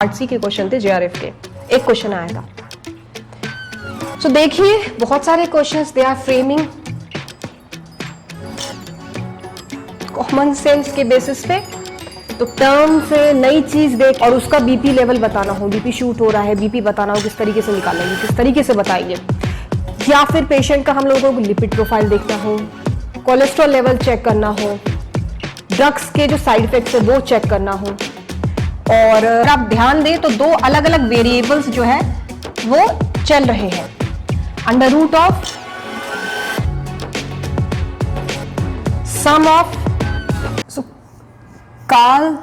Part सी के question थे JRF के, एक क्वेश्चन आया था। तो देखिए बहुत सारे questions they are framing common sense के बेसिस पे। तो टर्म से नई चीज देख और उसका बीपी लेवल बताना हो, बीपी शूट हो रहा है, बीपी बताना हो, किस तरीके से निकालेंगे, किस तरीके से बताएंगे। या फिर पेशेंट का हम लोगों को लिपिड प्रोफाइल देखना हो, कोलेस्ट्रॉल लेवल चेक करना हो, ड्रग्स के जो साइड इफेक्ट्स है वो चेक करना हो। और अगर आप ध्यान दें तो दो अलग अलग वेरिएबल्स जो है वो चल रहे हैं, under root of sum of Karl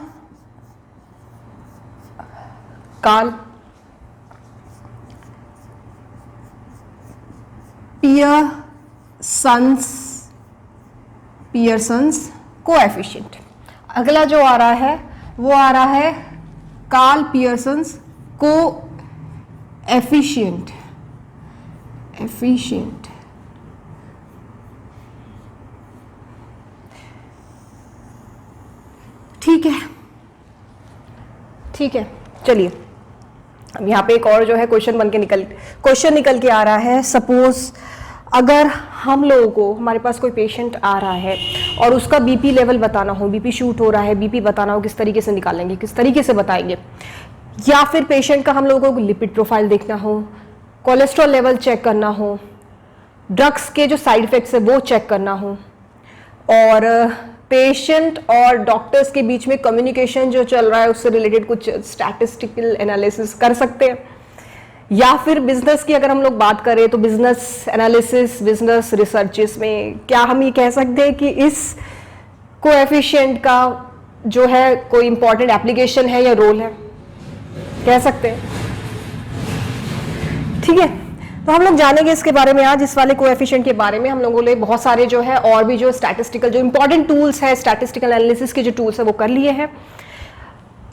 Pearson's coefficient. अगला जो आ रहा है वो आ रहा है कार्ल पियर्सन्स कोएफिशिएंट। ठीक है चलिए अब यहाँ पे एक और जो है क्वेश्चन निकल के आ रहा है। सपोज अगर हम लोगों को, हमारे पास कोई पेशेंट आ रहा है और उसका बीपी लेवल बताना हो, बीपी शूट हो रहा है, बीपी बताना हो, किस तरीके से निकालेंगे, किस तरीके से बताएंगे। या फिर पेशेंट का हम लोगों को लिपिड प्रोफाइल देखना हो, कोलेस्ट्रॉल लेवल चेक करना हो, ड्रग्स के जो साइड इफेक्ट्स है वो चेक करना हो, और पेशेंट और डॉक्टर्स के बीच में कम्युनिकेशन जो चल रहा है उससे रिलेटेड कुछ स्टैटिस्टिकल एनालिसिस कर सकते हैं। या फिर बिजनेस की अगर हम लोग बात करें तो बिजनेस एनालिसिस, बिजनेस रिसर्चेस में क्या हम ये कह सकते हैं कि इस कोएफिशिएंट का जो है कोई इंपॉर्टेंट एप्लीकेशन है या रोल है, कह सकते हैं। ठीक है, तो हम लोग जानेंगे इसके बारे में आज, इस वाले कोएफिशिएंट के बारे में। हम लोगों ने बहुत सारे जो है और भी जो स्टैटिस्टिकल जो इंपॉर्टेंट टूल्स है, स्टैटिस्टिकल एनालिसिस के जो टूल्स है वो कर लिए हैं।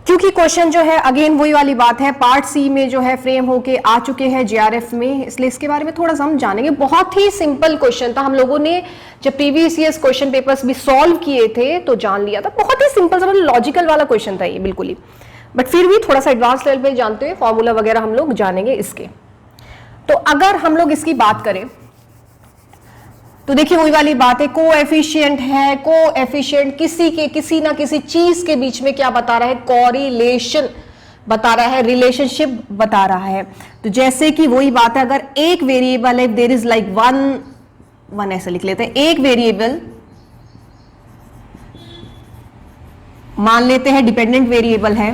क्योंकि क्वेश्चन जो है अगेन वही वाली बात है, पार्ट सी में जो है फ्रेम होके आ चुके हैं जेआरएफ में, इसलिए इसके बारे में थोड़ा सा हम जानेंगे। बहुत ही सिंपल क्वेश्चन था, हम लोगों ने जब प्रीवियस ईयर्स क्वेश्चन पेपर्स भी सॉल्व किए थे तो जान लिया था। बहुत ही सिंपल सा लॉजिकल वाला क्वेश्चन था ये बिल्कुल ही, बट फिर भी थोड़ा सा एडवांस लेवल पे जानते हुए फॉर्मूला वगैरह हम लोग जानेंगे इसके। तो अगर हम लोग इसकी बात करें तो देखिए वही वाली बात है, कोएफिशिएंट है। कोएफिशिएंट किसी ना किसी चीज के बीच में क्या बता रहा है, कोरिलेशन बता रहा है, रिलेशनशिप बता रहा है। तो जैसे कि वही बात है, अगर एक वेरिएबल है, देयर इज लाइक वन ऐसे लिख लेते हैं, एक वेरिएबल मान लेते हैं डिपेंडेंट वेरिएबल है,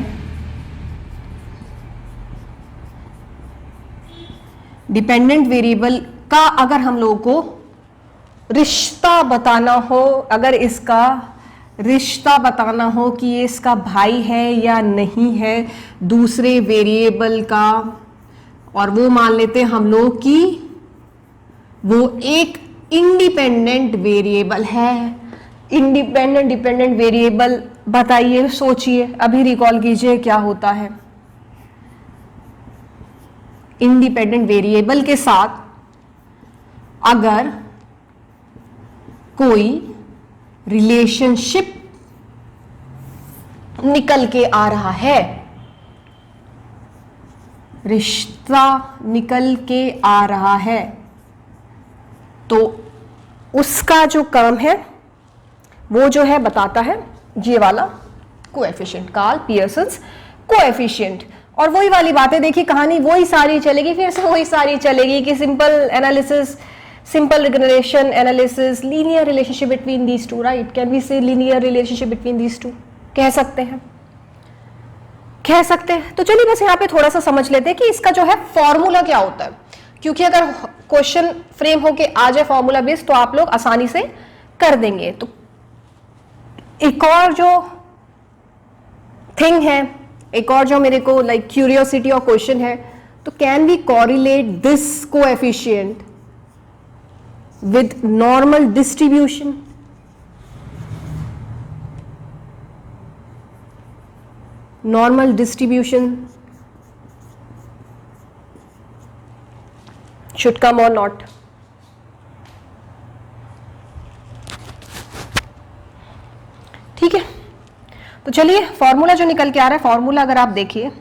डिपेंडेंट वेरिएबल का अगर हम लोगों को रिश्ता बताना हो, अगर इसका रिश्ता बताना हो कि ये इसका भाई है या नहीं है दूसरे वेरिएबल का, और वो मान लेते हैं हम लोग कि वो एक इंडिपेंडेंट वेरिएबल है। डिपेंडेंट वेरिएबल बताइए, सोचिए, अभी रिकॉल कीजिए क्या होता है। इंडिपेंडेंट वेरिएबल के साथ अगर कोई रिलेशनशिप निकल के आ रहा है, रिश्ता निकल के आ रहा है, तो उसका जो कर्म है वो जो है बताता है ये वाला कोएफिशिएंट, कार्ल पियर्सन्स कोएफिशिएंट। और वही वाली बात है, देखिए कहानी वही सारी चलेगी, फिर से वही सारी चलेगी कि simple analysis, simple regression analysis, linear relationship between these two, right? Can we say linear relationship between these two? कह सकते हैं। तो चलिए बस यहाँ पे थोड़ा सा समझ लेते हैं कि इसका जो है फॉर्मूला क्या होता है, क्योंकि अगर क्वेश्चन फ्रेम होके आ जाए फॉर्मूला बेस्ड तो आप लोग आसानी से कर देंगे। तो एक और जो थिंग है, एक और जो मेरे को लाइक क्यूरियोसिटी और क्वेश्चन है, तो can we correlate this coefficient with normal distribution? Normal distribution should come or not? ठीक है, तो चलिए फॉर्मूला जो निकल के आ रहा है, फॉर्मूला अगर आप देखिए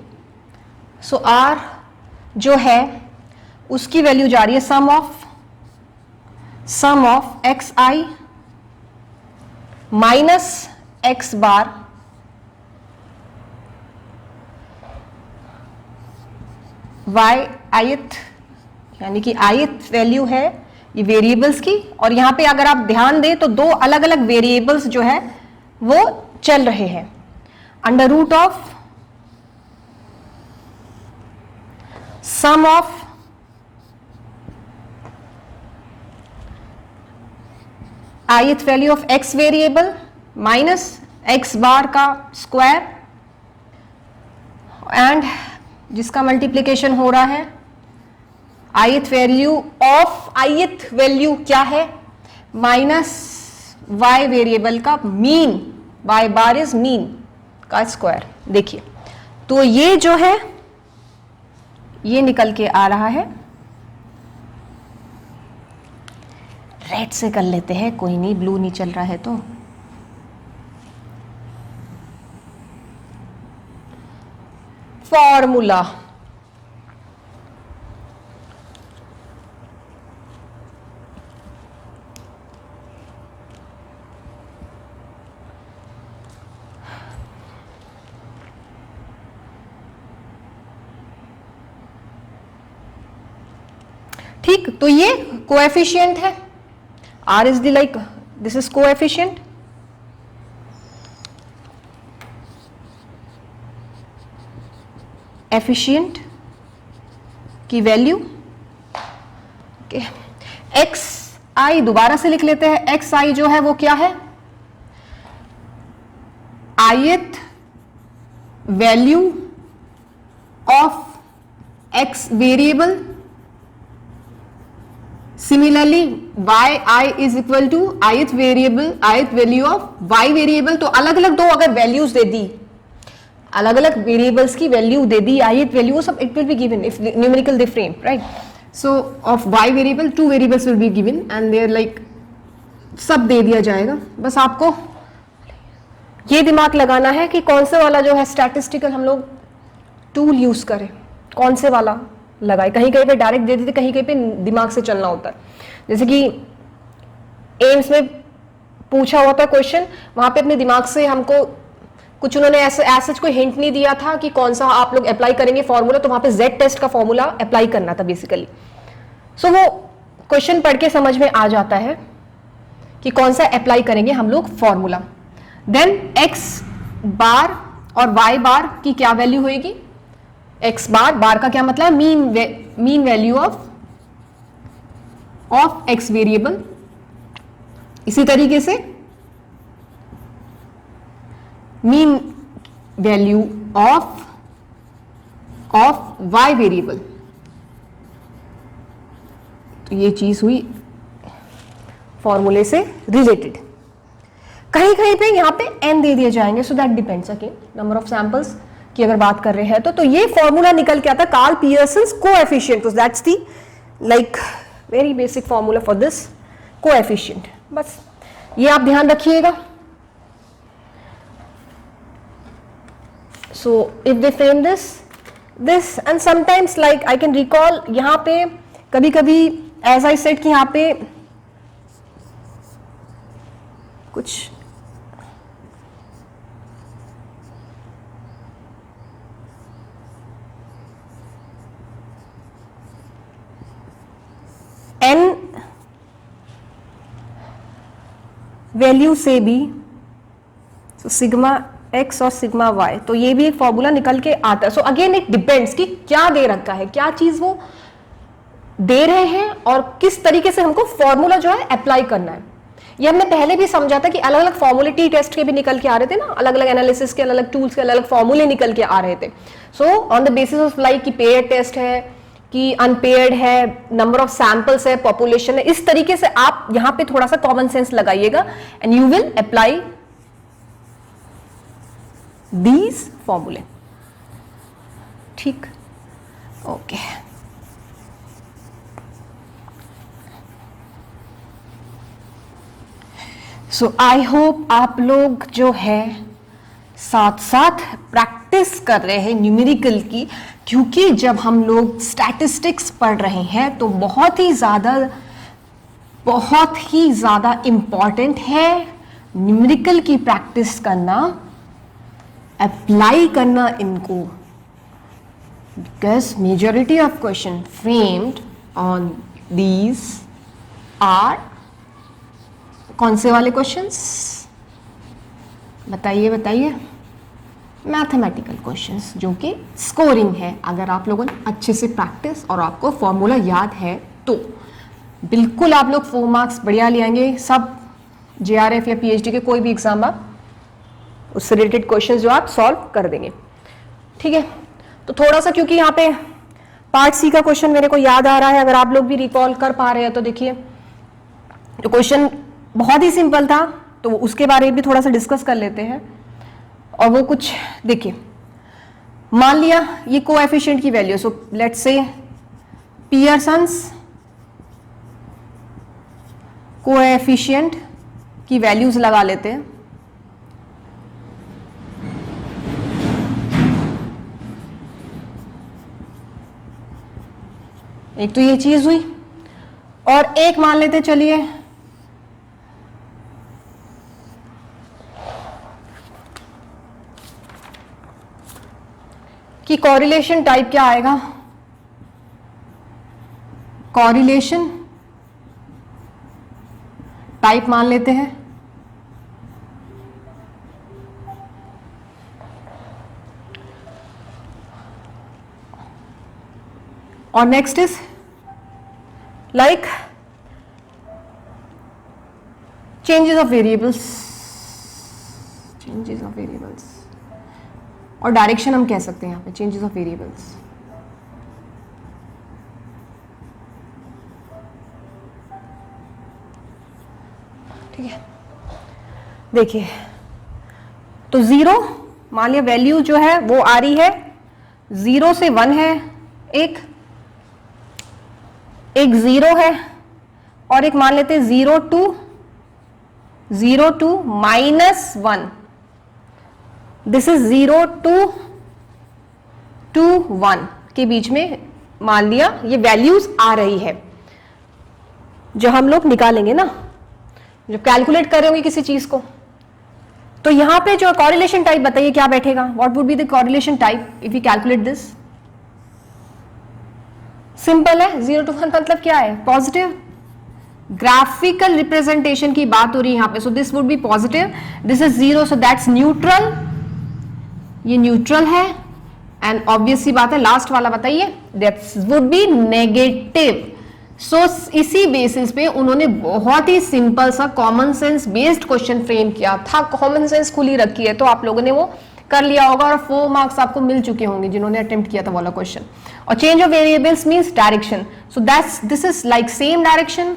सो आर जो है उसकी वैल्यू जा रही है sum of x i minus x bar y ith, यानी कि ith वैल्यू है ये वेरिएबल्स की, और यहां पे अगर आप ध्यान दें तो दो अलग अलग वेरिएबल्स जो है वो चल रहे हैं, under root of sum of ith value of x variable minus x bar का स्क्वायर, एंड जिसका मल्टीप्लीकेशन हो रहा है ith वैल्यू क्या है, माइनस y वेरिएबल का mean, y bar is mean का स्क्वायर। देखिए तो ये जो है ये निकल के आ रहा है, रेड से कर लेते हैं, कोई नहीं, ब्लू नहीं चल रहा है तो फॉर्मूला ठीक, तो ये कोएफिशिएंट है, r is the like this is coefficient, efficient की वैल्यू एक्स आई, दोबारा से लिख लेते हैं, एक्स आई जो है वो क्या है, ith value of X variable, similarly Y I is equal to ith variable, ith value of Y variable. तो अलग अलग दो अगर वैल्यूज दे दी, अलग अलग वेरिएबल्स की वैल्यू दे दी, ith वैल्यू, सब it will be given if numerical they frame, right. So of Y variable 2 variables will be given and there like सब दे दिया जाएगा। बस आपको ये दिमाग लगाना है कि कौन से वाला जो है स्टैटिस्टिकल हम लोग टूल यूज करें, कौन से वाला लगाए। कहीं कहीं पे डायरेक्ट दे देते, कहीं कहीं पे दिमाग से चलना होता है। जैसे कि एम्स में पूछा हुआ था क्वेश्चन, वहां पे अपने दिमाग से हमको कुछ उन्होंने ऐसा कोई हिंट नहीं दिया था कि कौन सा आप लोग अप्लाई करेंगे फॉर्मूला, तो वहां पे Z टेस्ट का फॉर्मूला अप्लाई करना था बेसिकली। सो वो क्वेश्चन पढ़ के समझ में आ जाता है कि कौन सा अप्लाई करेंगे हम लोग फॉर्मूला। देन x बार और y बार की क्या वैल्यू होगी, x बार का क्या मतलब है, mean value of x variable. इसी तरीके से mean value of y variable. तो ये चीज हुई फॉर्मूले से रिलेटेड। कहीं कहीं पे यहाँ पे n दे दिए जाएंगे, so that depends again number of samples की अगर बात कर रहे हैं तो ये फॉर्मूला निकल के आता Karl Pearson's coefficient, that's the like very basic formula for this coefficient. बस ये आप ध्यान रखिएगा। So if they frame this and sometimes like I can recall यहाँ पे कभी कभी as I said कि यहाँ पे कुछ n वैल्यू से भी सिग्मा x और सिग्मा y, तो ये भी एक फॉर्मूला निकल के आता है। सो अगेन इट डिपेंड्स कि क्या दे रखा है, क्या चीज वो दे रहे हैं और किस तरीके से हमको फॉर्मूला जो है अप्लाई करना है। ये हमने पहले भी समझा था कि अलग अलग फॉर्मूले टी टेस्ट के भी निकल के आ रहे थे ना, अलग अलग एनालिसिस के अलग अलग टूल्स के अलग अलग फॉर्मूले निकल के आ रहे थे। So on the basis of like कि पेयर टेस्ट है कि अनपेयर्ड है, नंबर ऑफ सैंपल्स है, पॉपुलेशन है, इस तरीके से आप यहाँ पे थोड़ा सा कॉमन सेंस लगाइएगा and you will apply these formulae। ठीक, ओके। सो आई होप आप लोग जो है साथ साथ प्रैक्टिस प्रैक्टिस कर रहे हैं न्यूमेरिकल की, क्योंकि जब हम लोग स्टैटिस्टिक्स पढ़ रहे हैं तो बहुत ही ज़्यादा इम्पॉर्टेंट है न्यूमेरिकल की प्रैक्टिस करना, अप्लाई करना इनको, because majority of question framed on these are कौन से वाले क्वेश्चंस बताइए, मैथमेटिकल क्वेश्चंस, जो कि स्कोरिंग है। अगर आप लोगों ने अच्छे से प्रैक्टिस और आपको फॉर्मूला याद है तो बिल्कुल आप लोग 4 मार्क्स बढ़िया ले आएंगे। सब JRF या PhD के कोई भी एग्जाम आप उससे रिलेटेड क्वेश्चंस जो आप सॉल्व कर देंगे, ठीक है। तो थोड़ा सा, क्योंकि यहाँ पे पार्ट C का क्वेश्चन मेरे को याद आ रहा है, अगर आप लोग भी रिकॉल कर पा रहे हैं तो देखिए, तो क्वेश्चन बहुत ही सिंपल था, तो उसके बारे में भी थोड़ा सा डिस्कस कर लेते हैं। और वो कुछ देखिए, मान लिया ये कोएफिशिएंट की value, so let's say Pearson's coefficient की वैल्यूज लगा लेते हैं। एक तो ये चीज हुई, और एक मान लेते चलिए कि कॉरिलेशन टाइप क्या आएगा, कॉरिलेशन टाइप मान लेते हैं। और next is like changes of variables, और डायरेक्शन हम कह सकते हैं यहाँ पे चेंजेस ऑफ वेरिएबल्स। ठीक है, देखिए तो 0 मान लिया वैल्यू जो है वो आ रही है 0 से 1 है, एक 0 है, और एक मान लेते हैं 0 to -1। दिस इज 0 to 1 के बीच में मान लिया ये वैल्यूज आ रही है, जो हम लोग निकालेंगे ना, जब कैलकुलेट कर रहे होंगे किसी चीज को। तो यहां पे जो कॉरिलेशन टाइप बताइए क्या बैठेगा, what would be the correlation type if you calculate this. Simple है, 0 to 1 मतलब क्या है, पॉजिटिव। ग्राफिकल रिप्रेजेंटेशन की बात हो रही है यहां पे, so this would be positive, this is 0, so that's neutral, ये न्यूट्रल है। एंड ऑब्वियस सी बात है, लास्ट वाला बताइए, दैट्स वुड बी नेगेटिव। सो इसी बेसिस पे उन्होंने बहुत ही सिंपल सा common sense based question frame किया था। कॉमन सेंस खुली रखी है तो आप लोगों ने वो कर लिया होगा, और 4 मार्क्स आपको मिल चुके होंगे जिन्होंने अटेम्प्ट किया था वाला क्वेश्चन। और change of variables means direction, so that's this is like same direction,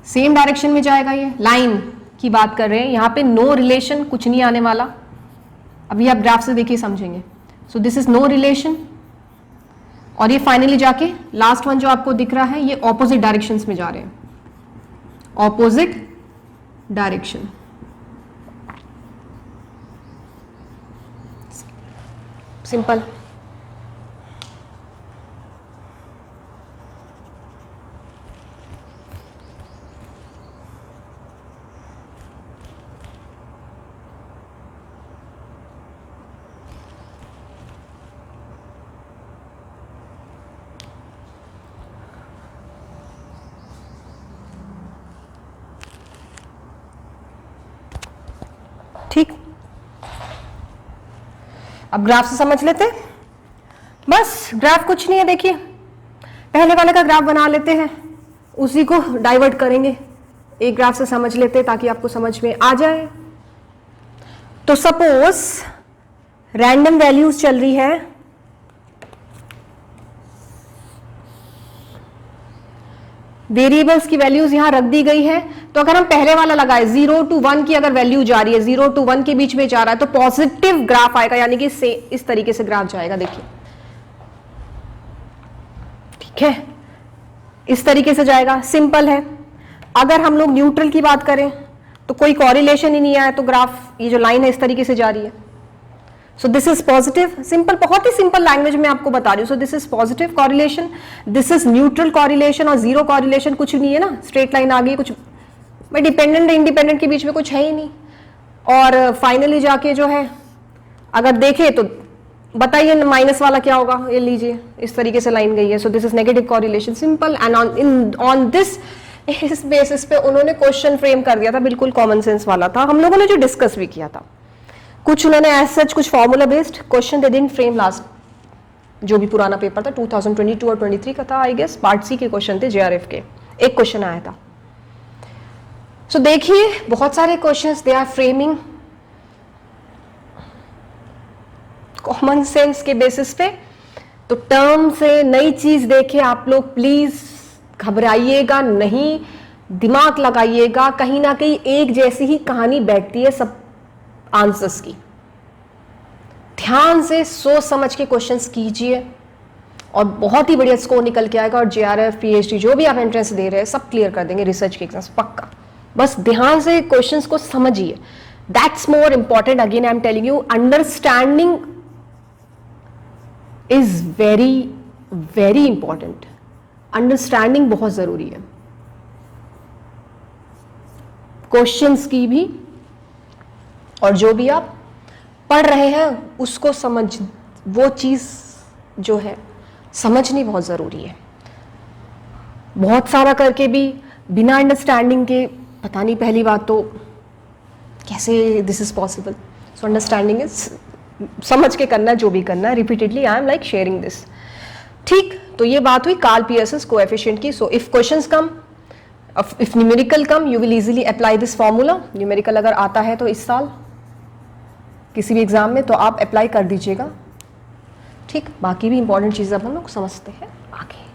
same direction में जाएगा। ये लाइन की बात कर रहे हैं यहां पे, नो रिलेशन, कुछ नहीं आने वाला। अभी आप ग्राफ से देखिए समझेंगे। So this is no relation, और ये फाइनली जाके लास्ट वन जो आपको दिख रहा है ये ऑपोजिट डायरेक्शंस में जा रहे हैं, ऑपोजिट डायरेक्शन। सिंपल। ठीक, अब ग्राफ से समझ लेते हैं। बस ग्राफ कुछ नहीं है, देखिए पहले वाले का ग्राफ बना लेते हैं, उसी को डाइवर्ट करेंगे, एक ग्राफ से समझ लेते हैं ताकि आपको समझ में आ जाए। तो सपोज रैंडम वैल्यूज चल रही है, वेरिएबल्स की वैल्यूज यहां रख दी गई है। तो अगर हम पहले वाला लगाए 0 to 1 की अगर वैल्यू जा रही है, 0 to 1 के बीच में जा रहा है, तो पॉजिटिव ग्राफ आएगा, यानी कि इस तरीके से ग्राफ जाएगा। देखिए ठीक है, इस तरीके से जाएगा, सिंपल है। अगर हम लोग न्यूट्रल की बात करें तो कोई कॉरिलेशन ही नहीं आया, तो ग्राफ ये जो लाइन है इस तरीके से जा रही है। सो दिस इज पॉजिटिव, सिंपल, बहुत ही सिंपल लैंग्वेज में आपको बता रही हूँ। सो this is positive correlation, this is neutral correlation, और जीरो कॉरिलेशन कुछ नहीं है ना, स्ट्रेट लाइन आ गई, कुछ भाई डिपेंडेंट इंडिपेंडेंट के बीच में कुछ है ही नहीं। और फाइनली जाके जो है अगर देखें तो बताइए माइनस वाला क्या होगा, ये लीजिए इस तरीके से लाइन गई है। सो this is negative correlation, simple. And on this, इस बेसिस पे उन्होंने क्वेश्चन फ्रेम कर दिया था, बिल्कुल कॉमन सेंस वाला था, हम लोगों ने जो डिस्कस भी किया था। कुछ उन्होंने एज सच कुछ formula based question they didn't frame, last जो भी पुराना पेपर था 2022 और 23 का था आई गेस, पार्ट सी के क्वेश्चन थे जेआरएफ के, एक क्वेश्चन आया था। सो देखिए बहुत सारे questions they are framing common sense के बेसिस पे। तो टर्म से नई चीज देखे आप लोग, प्लीज घबराइएगा नहीं, दिमाग लगाइएगा, कहीं ना कहीं एक जैसी ही कहानी बैठती है सब आंसर्स की। ध्यान से सोच समझ के क्वेश्चंस कीजिए और बहुत ही बढ़िया स्कोर निकल के आएगा, और जेआरएफ पीएचडी जो भी आप एंट्रेंस दे रहे हैं सब क्लियर कर देंगे, रिसर्च के एग्जाम्स पक्का। बस ध्यान से क्वेश्चंस को समझिए, that's more important. Again I am telling you, understanding is very very important. Understanding बहुत जरूरी है क्वेश्चंस की भी, और जो भी आप पढ़ रहे हैं उसको समझ, वो चीज जो है समझनी बहुत जरूरी है। बहुत सारा करके भी बिना अंडरस्टैंडिंग के, पता नहीं पहली बात तो कैसे this is possible. So understanding is, समझ के करना जो भी करना है, repeatedly I am like sharing this. ठीक, तो ये बात हुई कार्ल पियर्सस कोएफिशिएंट की। So if questions come, if numerical come, you will easily apply this formula. Numerical अगर आता है तो इस साल किसी भी एग्जाम में, तो आप अप्लाई कर दीजिएगा। ठीक, बाकी भी इंपॉर्टेंट चीज़ें अब हम लोग समझते हैं आगे।